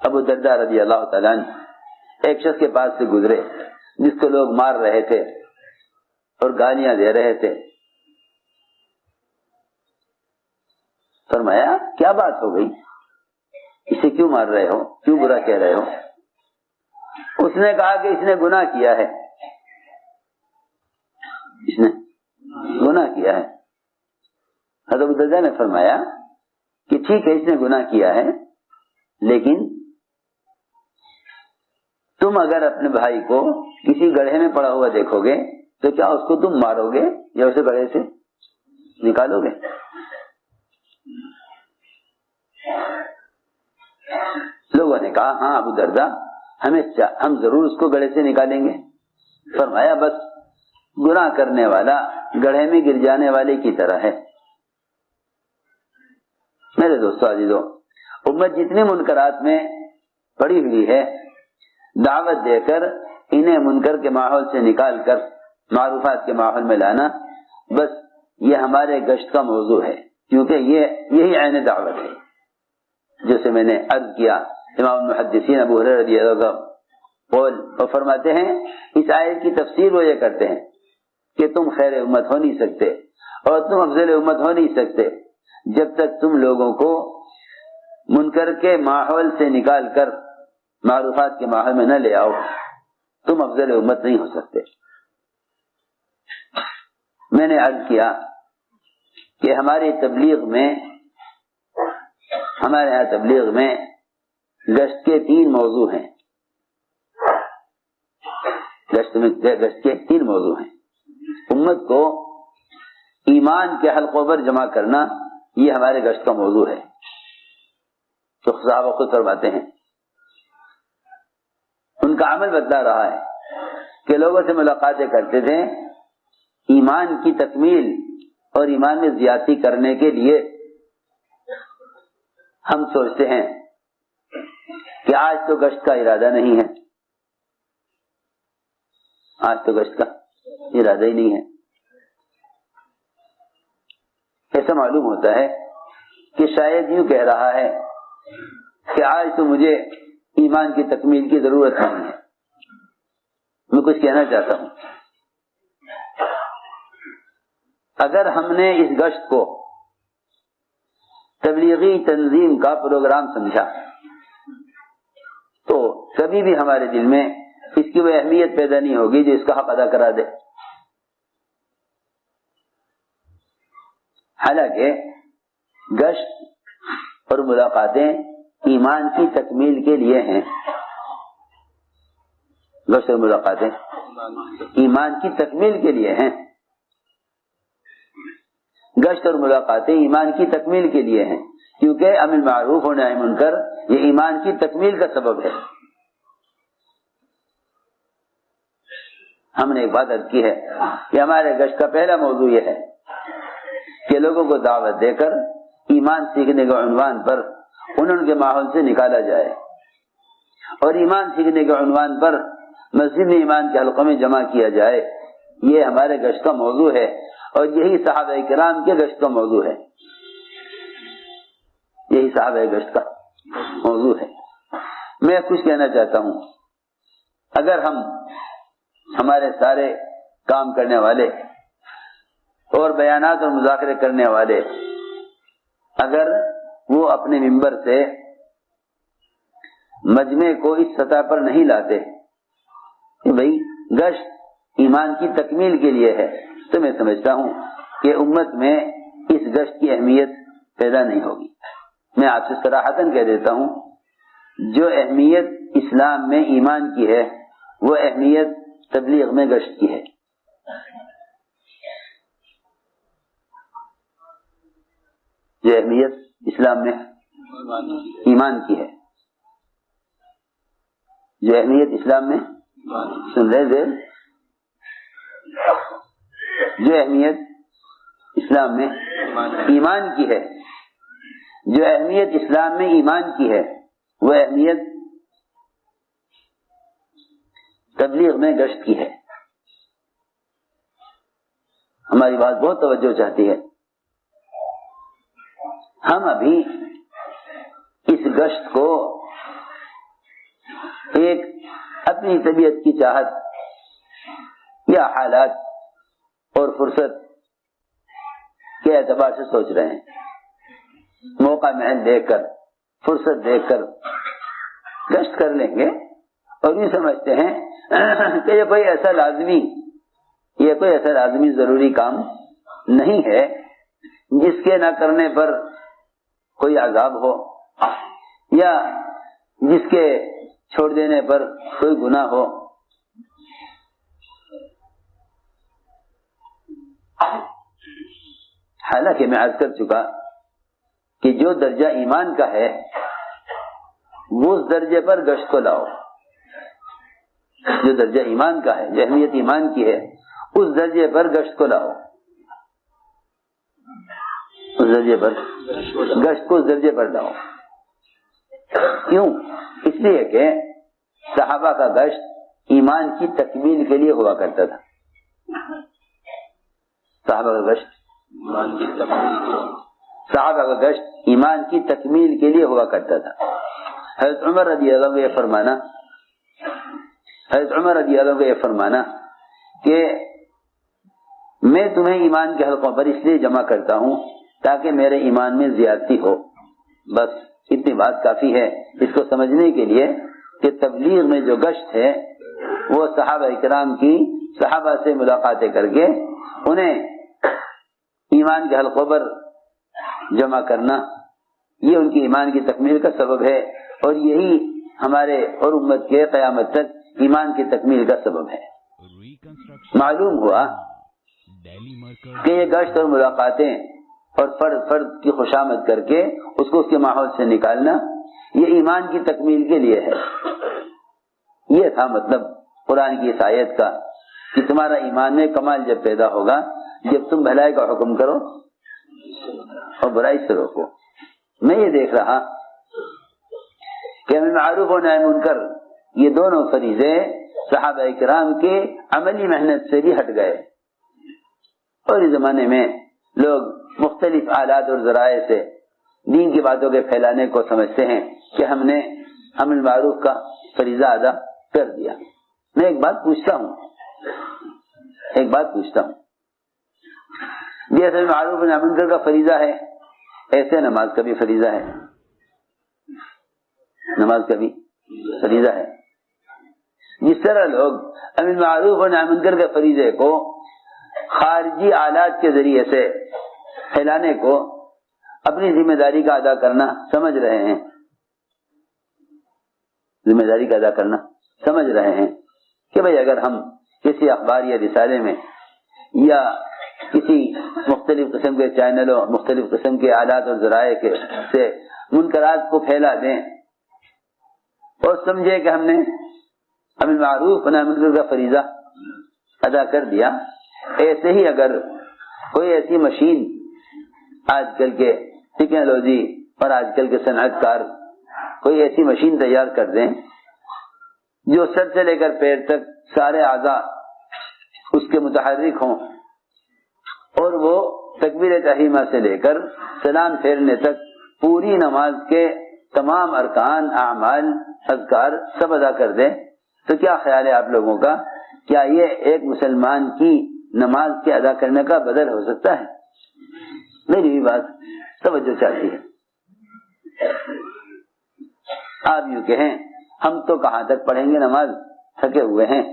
ابو درداء رضی اللہ تعالیٰ عنہ ایک شخص کے پاس سے گزرے جس کو لوگ مار رہے تھے اور گالیاں دے رہے تھے. فرمایا کیا بات ہو گئی, اسے کیوں مار رہے ہو, کیوں برا کہہ رہے ہو؟ اس نے کہا کہ اس نے گناہ کیا ہے, اس نے گناہ کیا ہے. حضرت ابو درداء نے فرمایا کہ ٹھیک ہے اس نے گناہ کیا ہے, لیکن تم اگر اپنے بھائی کو کسی گڑھے میں پڑا ہوا دیکھو گے تو کیا اس کو تم مارو گے یا اسے گڑھے سے نکالو گے؟ لوگوں نے کہا ہاں ابو درداء ہم ضرور اس کو گڑھے سے نکالیں گے. فرمایا بس گناہ کرنے والا گڑھے میں گر جانے والے کی طرح ہے. میرے دوستو عزیزو, امت جتنے منکرات میں پڑی ہوئی ہے, دعوت دے کر انہیں منکر کے ماحول سے نکال کر معروفات کے ماحول میں لانا, بس یہ ہمارے گشت کا موضوع ہے, کیونکہ یہی عین دعوت ہے. جیسے میں نے عرض کیا, امام المحدثین ابو ہریرہ رضی اللہ عنہ قول وہ فرماتے ہیں اس آیت کی تفسیر وہ یہ کرتے ہیں کہ تم خیر امت ہو نہیں سکتے اور تم افضل امت ہو نہیں سکتے جب تک تم لوگوں کو منکر کے ماحول سے نکال کر معروفات کے ماحول میں نہ لے آؤ, تم افضل امت نہیں ہو سکتے. میں نے عرض کیا کہ ہماری تبلیغ میں, ہمارے یہاں تبلیغ میں گشت کے 3 موضوع ہیں. گشت کے 3 موضوع ہیں. امت کو ایمان کے حلقوں پر جمع کرنا یہ ہمارے گشت کا موضوع ہے. تو صحابہ خود فرماتے ہیں ان کا عمل بدلا رہا ہے کہ لوگوں سے ملاقاتیں کرتے تھے, ایمان کی تکمیل اور ایمان میں زیادتی کرنے کے لیے ہم سوچتے ہیں کہ آج تو گشت کا ارادہ نہیں ہے, آج تو گشت کا ارادہ ہی نہیں ہے. ایسا معلوم ہوتا ہے کہ شاید یوں کہہ رہا ہے کہ آج تو مجھے ایمان کی تکمیل کی ضرورت نہیں ہے. میں کچھ کہنا چاہتا ہوں, اگر ہم نے اس گشت کو تبلیغی تنظیم کا پروگرام سمجھا تو کبھی بھی ہمارے دل میں اس کی وہ اہمیت پیدا نہیں ہوگی جو اس کا حق ادا کرا دے. حالانکہ گشت اور ملاقاتیں ایمان کی تکمیل کے لیے ہیں. گشت اور ملاقاتیں ایمان کی تکمیل کے لیے ہیں. گشت اور ملاقاتیں ایمان کی تکمیل کے لیے ہیں, کیونکہ امر معروف اور نہی منکر یہ ایمان کی تکمیل کا سبب ہے. ہم نے ایک بات عرض کی ہے کہ ہمارے گشت کا پہلا موضوع یہ ہے کہ لوگوں کو دعوت دے کر ایمان سیکھنے کے عنوان پر انہوں کے ماحول سے نکالا جائے, اور ایمان سیکھنے کے عنوان پر مسجد میں ایمان کے حلقوں میں جمع کیا جائے. یہ ہمارے گشت کا موضوع ہے اور یہی صحابہ کرام کے گشت کا موضوع ہے. یہی صحابہ گشت کا موضوع ہے. میں کچھ کہنا چاہتا ہوں, اگر ہمارے سارے کام کرنے والے اور بیانات اور مذاکرے کرنے والے اگر وہ اپنے ممبر سے مجمع کو اس سطح پر نہیں لاتے کہ بھئی گشت ایمان کی تکمیل کے لیے ہے, تو میں سمجھتا ہوں کہ امت میں اس گشت کی اہمیت پیدا نہیں ہوگی. میں آپ سے صراحتاً کہہ دیتا ہوں, جو اہمیت اسلام میں ایمان کی ہے وہ اہمیت تبلیغ میں گشت کی ہے. جو اہمیت اسلام میں ایمان کی ہے, جو اہمیت اسلام میں سن رہے تھے, جو اہمیت اسلام میں ایمان کی ہے, جو اہمیت اسلام میں ایمان کی ہے وہ اہمیت تبلیغ میں گشت کی ہے. ہماری بات بہت توجہ چاہتی ہے. ہم ابھی اس گشت کو ایک اپنی طبیعت کی چاہت یا حالات اور فرصت کے اعتبار سے سوچ رہے ہیں، موقع محل دیکھ کر، فرصت دیکھ کر گشت کر لیں گے، اور یہ سمجھتے ہیں کہ یہ کوئی ایسا لازمی ضروری کام نہیں ہے جس کے نہ کرنے پر کوئی عذاب ہو یا جس کے چھوڑ دینے پر کوئی گناہ ہو۔ حالانکہ میں عرض کر چکا کہ جو درجہ ایمان کا ہے وہ اس درجے پر گشت کو لاؤ، جو درجہ ایمان کا ہے، جو اہمیت ایمان کی ہے، اس درجے پر گشت کو لاؤ، اس درجے پر گشت کو اس درجے پر لاؤ۔ کیوں؟ اس لیے کہ صحابہ کا گشت ایمان کی تکمیل کے لیے ہوا کرتا تھا۔ صحابہ کا گشت ایمان کی تکمیل کے لیے ہوا کرتا تھا۔ حضرت عمر رضی اللہ عنہ یہ فرمانا کہ میں تمہیں ایمان کے حلقوں پر اس لیے جمع کرتا ہوں تاکہ میرے ایمان میں زیادتی ہو۔ بس اتنی بات کافی ہے اس کو سمجھنے کے لیے کہ تبلیغ میں جو گشت ہے وہ صحابہ اکرام کی صحابہ سے ملاقاتیں کر کے انہیں ایمان کے حلقوں پر جمع کرنا، یہ ان کی ایمان کی تکمیل کا سبب ہے، اور یہی ہمارے اور امت کے قیامت تک ایمان کی تکمیل کا سبب ہے۔ معلوم ہوا کہ یہ گشت اور ملاقاتیں اور فرد کی خوشامد کر کے اس کو اس کے ماحول سے نکالنا یہ ایمان کی تکمیل کے لیے ہے۔ یہ تھا مطلب قرآن کی اس آیت کا کہ تمہارا ایمان میں کمال جب پیدا ہوگا جب تم بھلائی کا حکم کرو اور برائی سے روکو۔ میں یہ دیکھ رہا کہ امر معروف و نہی منکر یہ دونوں فریضے صحابہ کرام کے عملی محنت سے بھی ہٹ گئے، اور اس زمانے میں لوگ مختلف آلات اور ذرائع سے دین کی باتوں کے پھیلانے کو سمجھتے ہیں کہ ہم نے امر معروف کا فریضہ ادا کر دیا۔ میں ایک بات پوچھتا ہوں جیسے معروف و نہی منکر کا فریضہ ہے ایسے نماز کا بھی فریضہ ہے، جس طرح لوگ امر معروف و نہی منکر کے فریضے کو خارجی آلات کے ذریعے سے پھیلانے کو اپنی ذمہ داری کا ادا کرنا سمجھ رہے ہیں کہ بھئی اگر ہم کسی اخبار یا رسالے میں یا کسی مختلف قسم کے چینلوں، مختلف قسم کے آلات اور ذرائع سے منکرات کو پھیلا دیں اور سمجھے کہ ہم نے امر معروف و نہی منکر کا فریضہ ادا کر دیا، ایسے ہی اگر کوئی ایسی مشین آج کل کے ٹیکنالوجی اور آج کل کے صنعت کار کوئی ایسی مشین تیار کر دیں جو سر سے لے کر پیر تک سارے اعضاء اس کے متحرک ہوں، اور وہ تکبیر تحریمہ سے لے کر سلام پھیرنے تک پوری نماز کے تمام ارکان، اعمال، اذکار سب ادا کر دیں، تو کیا خیال ہے آپ لوگوں کا؟ کیا یہ ایک مسلمان کی نماز کے ادا کرنے کا بدل ہو سکتا ہے؟ میری بھی بات توجہ چاہتی ہے۔ آپ یوں کہیں ہم تو کہاں تک پڑھیں گے نماز، تھکے ہوئے ہیں،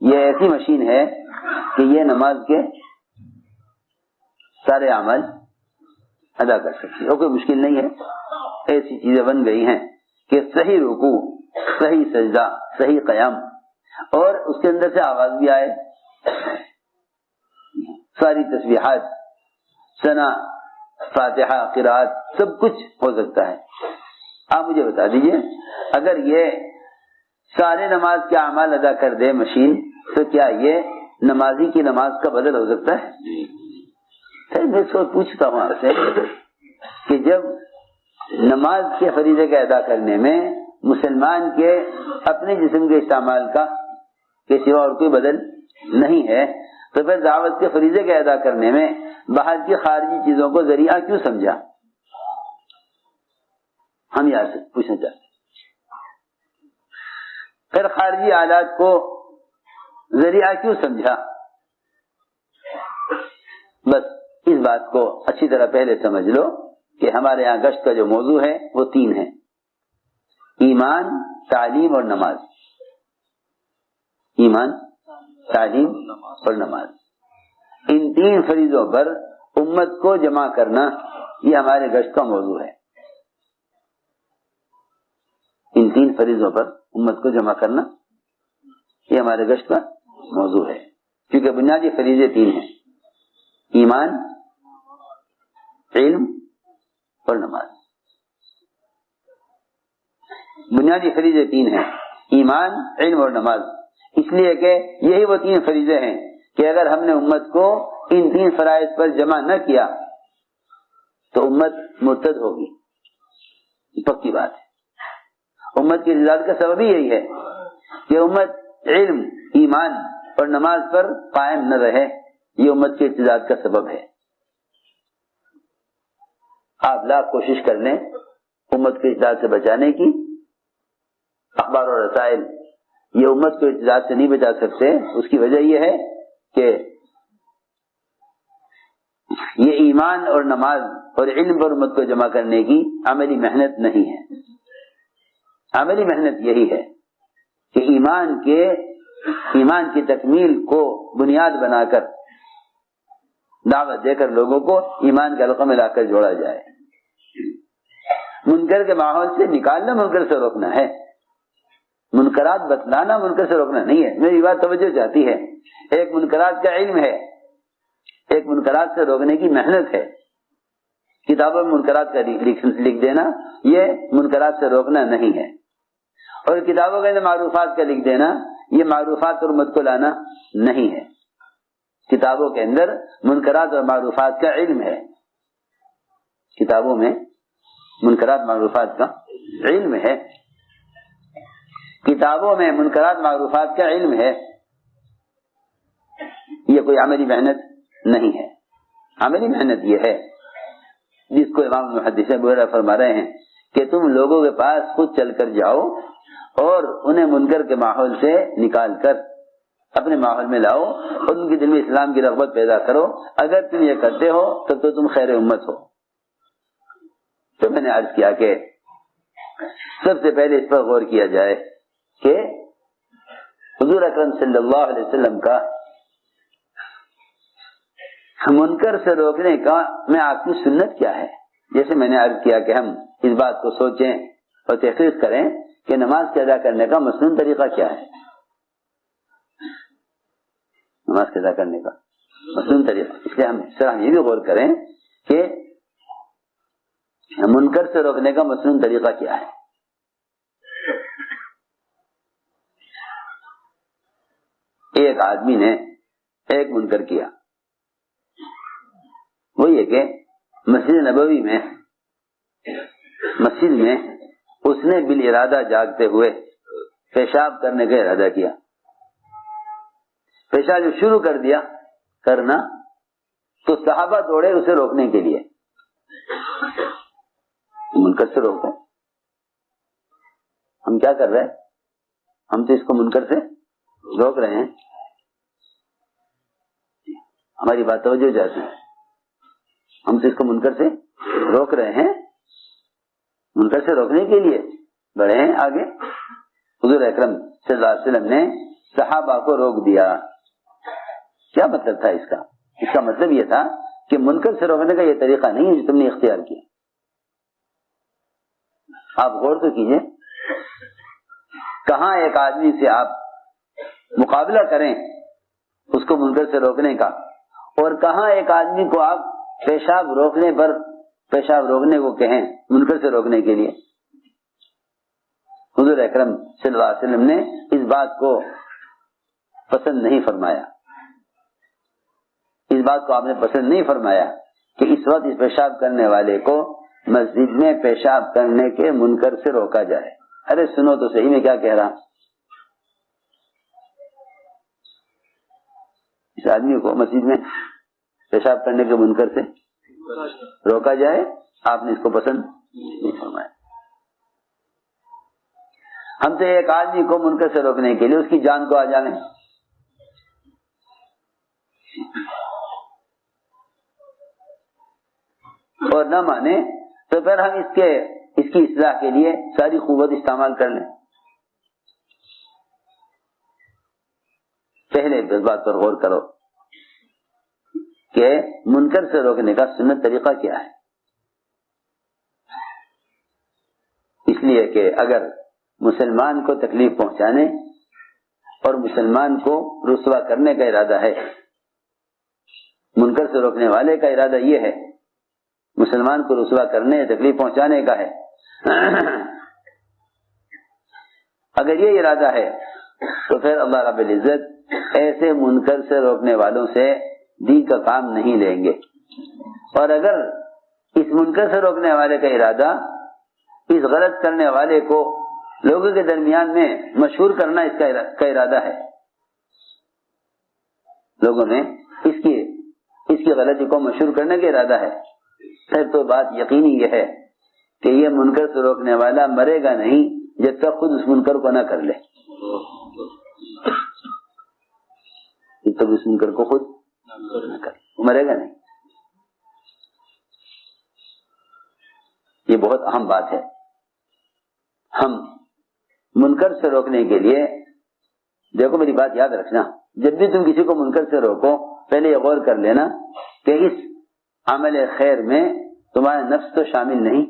یہ ایسی مشین ہے کہ یہ نماز کے سارے اعمال ادا کر سکتی ہے، اور کوئی مشکل نہیں ہے۔ ایسی چیزیں بن گئی ہیں کہ صحیح رکوع، صحیح سجدہ، صحیح قیام، اور اس کے اندر سے آواز بھی آئے، ساری تسبیحات، ثنا، فاتحہ، قرات، سب کچھ ہو سکتا ہے۔ آپ مجھے بتا دیجئے اگر یہ سارے نماز کے اعمال ادا کر دے مشین، تو کیا یہ نمازی کی نماز کا بدل ہو سکتا ہے؟ میں اس کو پوچھتا ہوں آپ سے کہ جب نماز کے فریضے کے ادا کرنے میں مسلمان کے اپنے جسم کے استعمال کا کے سوا اور کوئی بدل نہیں ہے، تو پھر دعوت کے فریضے کے ادا کرنے میں باہر کی خارجی چیزوں کو ذریعہ کیوں سمجھا؟ ہم یہاں سے پوچھنا چاہتے ہیں۔ پھر خارجی آلات کو ذریعہ کیوں سمجھا؟ بس اس بات کو اچھی طرح پہلے سمجھ لو کہ ہمارے یہاں گشت کا جو موضوع ہے وہ 3 ہے: ایمان، تعلیم اور نماز. ایمان، تعلیم اور نماز، ان 3 فریضوں پر امت کو جمع کرنا یہ ہمارے گشت کا موضوع ہے. ان 3 فریضوں پر امت کو جمع کرنا یہ ہمارے گشت کا موضوع ہے، کیونکہ بنیادی فریضے 3 ہیں: ایمان، علم اور نماز. بنیادی فریضے 3 ہیں: ایمان، علم اور نماز. اس لیے کہ یہی وہ 3 فریضے ہیں کہ اگر ہم نے امت کو ان 3 فرائض پر جمع نہ کیا تو امت مرتد ہوگی. پکی بات ہے. امت کی ارتداد کا سبب ہی یہی ہے کہ امت علم، ایمان اور نماز پر قائم نہ رہے. یہ امت کی ارتداد کا سبب ہے. آپ لاکھ کوشش کر لیں امت کی ارتداد سے بچانے کی، اخبار اور رسائل یہ امت کو ارتداد سے نہیں بچا سکتے. اس کی وجہ یہ ہے کہ یہ ایمان اور نماز اور علم پر امت کو جمع کرنے کی عملی محنت نہیں ہے. عملی محنت یہی ہے کہ ایمان کی تکمیل کو بنیاد بنا کر دعوت دے کر لوگوں کو ایمان کے حلقہ میں لا کر جوڑا جائے. منکر کے ماحول سے نکالنا منکر سے روکنا ہے. منکرات بتلانا منکر سے روکنا نہیں ہے. میری بات توجہ چاہتی ہے. ایک منکرات کا علم ہے، ایک منکرات سے روکنے کی محنت ہے. کتابوں میں منکرات کا لکھ دینا یہ منکرات سے روکنا نہیں ہے، اور کتابوں کے اندر معروفات کا لکھ دینا یہ معروفات اور امت کو لانا نہیں ہے. کتابوں کے اندر منکرات اور معروفات کا علم ہے. کتابوں میں منکرات معروفات کا علم ہے. کتابوں میں منکرات معروفات کا علم ہے. یہ کوئی عملی محنت نہیں ہے. عملی محنت یہ ہے جس کو امام محدث ابو ہریرہ فرما رہے ہیں کہ تم لوگوں کے پاس خود چل کر جاؤ اور انہیں منکر کے ماحول سے نکال کر اپنے ماحول میں لاؤ اور ان کے دل میں اسلام کی رغبت پیدا کرو. اگر تم یہ کرتے ہو تب تو تم خیر امت ہو. تو میں نے عرض کیا کہ سب سے پہلے اس پر غور کیا جائے کہ حضور اکرم صلی اللہ علیہ وسلم کا منکر سے روکنے کا میں آپ کی سنت کیا ہے. جیسے میں نے عرض کیا کہ ہم اس بات کو سوچیں اور تحقیق کریں کہ نماز کے ادا کرنے کا مسنون طریقہ کیا ہے. نماز کے ادا کرنے کا مسنون طریقہ. اس لیے ہم یہ بھی غور کریں کہ منکر سے روکنے کا مسنون طریقہ کیا ہے. ایک آدمی نے ایک منکر کیا، وہ یہ کہ مسجد نبوی میں مسجد میں اس نے بالارادہ جاگتے ہوئے پیشاب کرنے کا ارادہ کیا. پیشاب جو شروع کر دیا کرنا تو صحابہ دوڑے اسے روکنے کے لیے. منکر سے روکتے ہم کیا کر رہے ہیں؟ ہم تو اس کو منکر سے روک رہے ہیں. ہماری بات توجہ چاہتے ہیں. ہم تو اس کو منکر سے روک رہے ہیں. منکر سے روکنے کے لیے بڑھے ہیں آگے. حضور اکرم صلی اللہ علیہ وسلم نے صحابہ کو روک دیا. کیا مطلب تھا اس کا؟ اس کا مطلب یہ تھا کہ منکر سے روکنے کا یہ طریقہ نہیں ہے جو تم نے اختیار کیا. آپ غور تو کیجئے کہاں ایک آدمی سے آپ مقابلہ کریں اس کو منکر سے روکنے کا، اور کہاں ایک آدمی کو آپ پیشاب روکنے کو کہیں منکر سے روکنے کے لیے. حضور اکرم صلی اللہ علیہ وسلم نے اس بات کو پسند نہیں فرمایا. اس بات کو آپ نے پسند نہیں فرمایا کہ اس وقت اس پیشاب کرنے والے کو مسجد میں پیشاب کرنے کے منکر سے روکا جائے. ارے سنو تو صحیح میں کیا کہہ رہا. اس آدمی کو مسجد میں پیشاب کرنے کے منکر سے روکا جائے، آپ نے اس کو پسند نہیں فرمایا. ہم تو ایک آدمی کو منکر سے روکنے کے لیے اس کی جان کو آ جانے اور نہ مانے تو پھر ہم اس کی اصلاح کے لیے ساری قوت استعمال کر لیں. پہلے اس بات پر غور کرو کہ منکر سے روکنے کا سنت طریقہ کیا ہے. اس لیے کہ اگر مسلمان کو تکلیف پہنچانے اور مسلمان کو رسوا کرنے کا ارادہ ہے، منکر سے روکنے والے کا ارادہ یہ ہے مسلمان کو رسوا کرنے تکلیف پہنچانے کا ہے، اگر یہ ارادہ ہے تو پھر اللہ رب العزت ایسے منکر سے روکنے والوں سے دین کا کام نہیں لیں گے. اور اگر اس منکر سے روکنے والے کا ارادہ اس غلط کرنے والے کو لوگوں کے درمیان میں مشہور کرنا اس کا ارادہ ہے، لوگوں میں اس کی غلطی کو مشہور کرنے کا ارادہ ہے، پھر تو بات یقینی یہ ہے کہ یہ منکر سے روکنے والا مرے گا نہیں جب تک خود اس منکر کو نہ کر لے. جب تک اس منکر کو خود نہ کر وہ مرے گا نہیں. یہ بہت اہم بات ہے. ہم منکر سے روکنے کے لیے دیکھو میری بات یاد رکھنا، جب بھی تم کسی کو منکر سے روکو پہلے یہ غور کر لینا کہ اس عمل خیر میں تمہارا نفس تو شامل نہیں،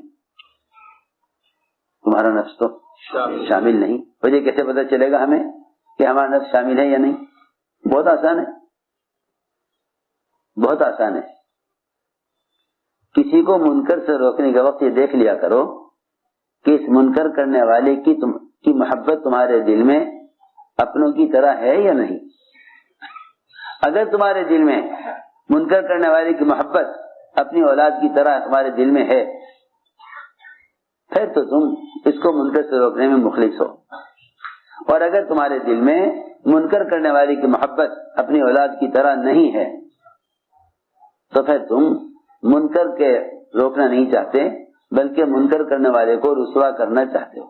تمہارا نفس تو شامل نہیں. وجہ کیسے پتہ چلے گا ہمیں کہ ہمارا نفس شامل ہے یا نہیں؟ بہت آسان ہے، بہت آسان ہے. کسی کو منکر سے روکنے کے وقت یہ دیکھ لیا کرو کہ اس منکر کرنے والے کی محبت تمہارے دل میں اپنوں کی طرح ہے یا نہیں. اگر تمہارے دل میں منکر کرنے والے کی محبت اپنی اولاد کی طرح تمہارے دل میں ہے پھر تو تم اس کو منکر سے روکنے میں مخلص ہو. اور اگر تمہارے دل میں منکر کرنے والے کی محبت اپنی اولاد کی طرح نہیں ہے تو پھر تم منکر کے روکنا نہیں چاہتے بلکہ منکر کرنے والے کو رسوا کرنا چاہتے ہو.